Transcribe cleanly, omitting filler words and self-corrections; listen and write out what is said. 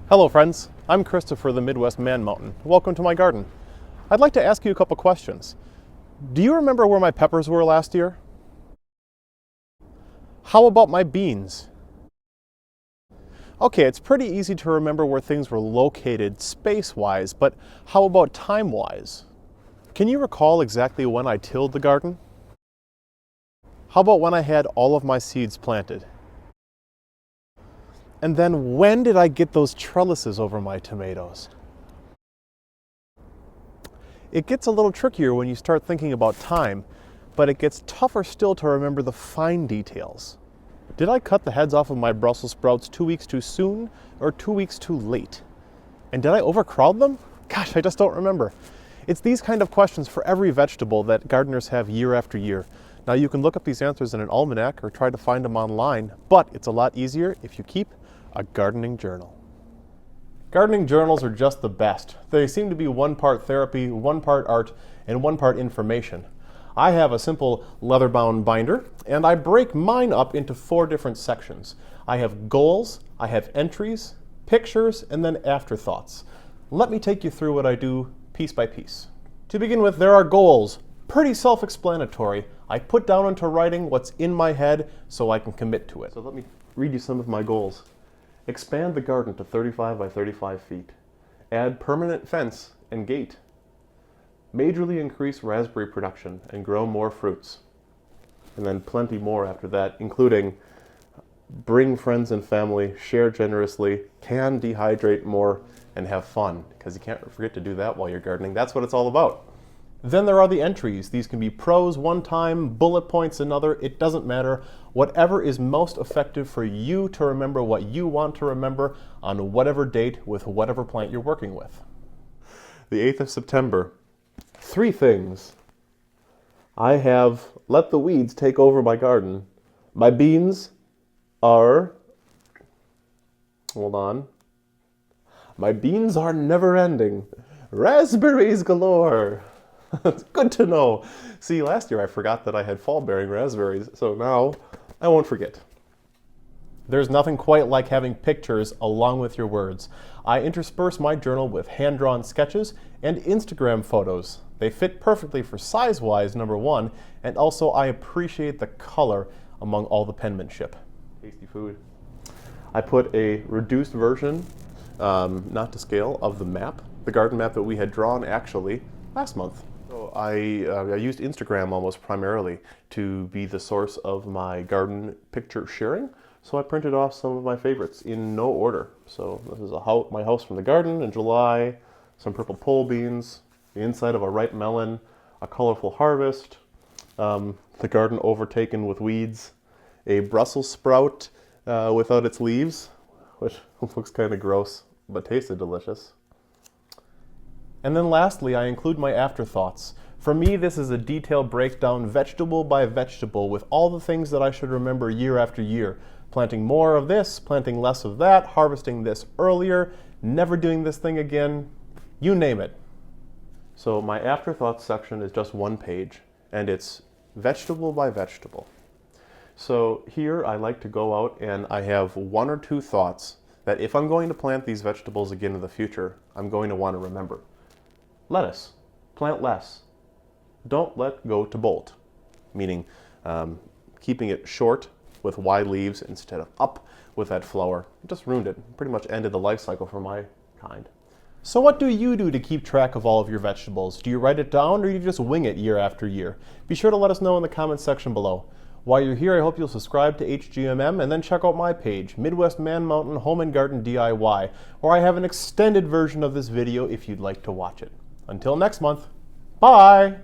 Hello friends, I'm Kristopher the Midwest Man Mountain. Welcome to my garden. I'd like to ask you a couple questions. Do you remember where my peppers were last year? How about my beans? Okay, it's pretty easy to remember where things were located space-wise, but how about time-wise? Can you recall exactly when I tilled the garden? How about when I had all of my seeds planted? And then when did I get those trellises over my tomatoes? It gets a little trickier when you start thinking about time, but it gets tougher still to remember the fine details. Did I cut the heads off of my Brussels sprouts 2 weeks too soon or 2 weeks too late? And did I overcrowd them? Gosh, I just don't remember. It's these kind of questions for every vegetable that gardeners have year after year. Now you can look up these answers in an almanac or try to find them online, but it's a lot easier if you keep a gardening journal. Gardening journals are just the best. They seem to be one part therapy, one part art, and one part information. I have a simple leather-bound binder, and I break mine up into 4 different sections. I have goals, I have entries, pictures, and then afterthoughts. Let me take you through what I do piece by piece. To begin with, there are goals. Pretty self-explanatory. I put down into writing what's in my head so I can commit to it. So let me read you some of my goals. Expand the garden to 35 by 35 feet. Add permanent fence and gate. Majorly increase raspberry production and grow more fruits. And then plenty more after that, including bring friends and family, share generously, can dehydrate more, and have fun, because you can't forget to do that while you're gardening. That's what it's all about. Then there are the entries. These can be prose one time, bullet points another, it doesn't matter. Whatever is most effective for you to remember what you want to remember on whatever date with whatever plant you're working with. The 8th of September. 3 things. I have let the weeds take over my garden. My beans are, hold on. My beans are never ending. Raspberries galore. It's good to know. See, last year I forgot that I had fall-bearing raspberries, so now I won't forget. There's nothing quite like having pictures along with your words. I intersperse my journal with hand-drawn sketches and Instagram photos. They fit perfectly for size-wise, number 1, and also I appreciate the color among all the penmanship. Tasty food. I put a reduced version, not to scale, of the map, the garden map that we had drawn actually last month. So I used Instagram almost primarily to be the source of my garden picture sharing. So I printed off some of my favorites in no order. So this is my house from the garden in July, some purple pole beans, the inside of a ripe melon, a colorful harvest, the garden overtaken with weeds, a Brussels sprout without its leaves, which looks kind of gross but tasted delicious. And then lastly, I include my afterthoughts. For me, this is a detailed breakdown, vegetable by vegetable, with all the things that I should remember year after year. Planting more of this, planting less of that, harvesting this earlier, never doing this thing again, you name it. So my afterthoughts section is just 1 page, and it's vegetable by vegetable. So here I like to go out and I have 1 or 2 thoughts that if I'm going to plant these vegetables again in the future, I'm going to want to remember. Lettuce, plant less. Don't let go to bolt, meaning keeping it short with wide leaves instead of up with that flower. It just ruined it, pretty much ended the life cycle for my kind. So what do you do to keep track of all of your vegetables? Do you write it down or do you just wing it year after year? Be sure to let us know in the comments section below. While you're here, I hope you'll subscribe to HGMM and then check out my page, Midwest Man Mountain Home and Garden DIY, where I have an extended version of this video if you'd like to watch it. Until next month, bye!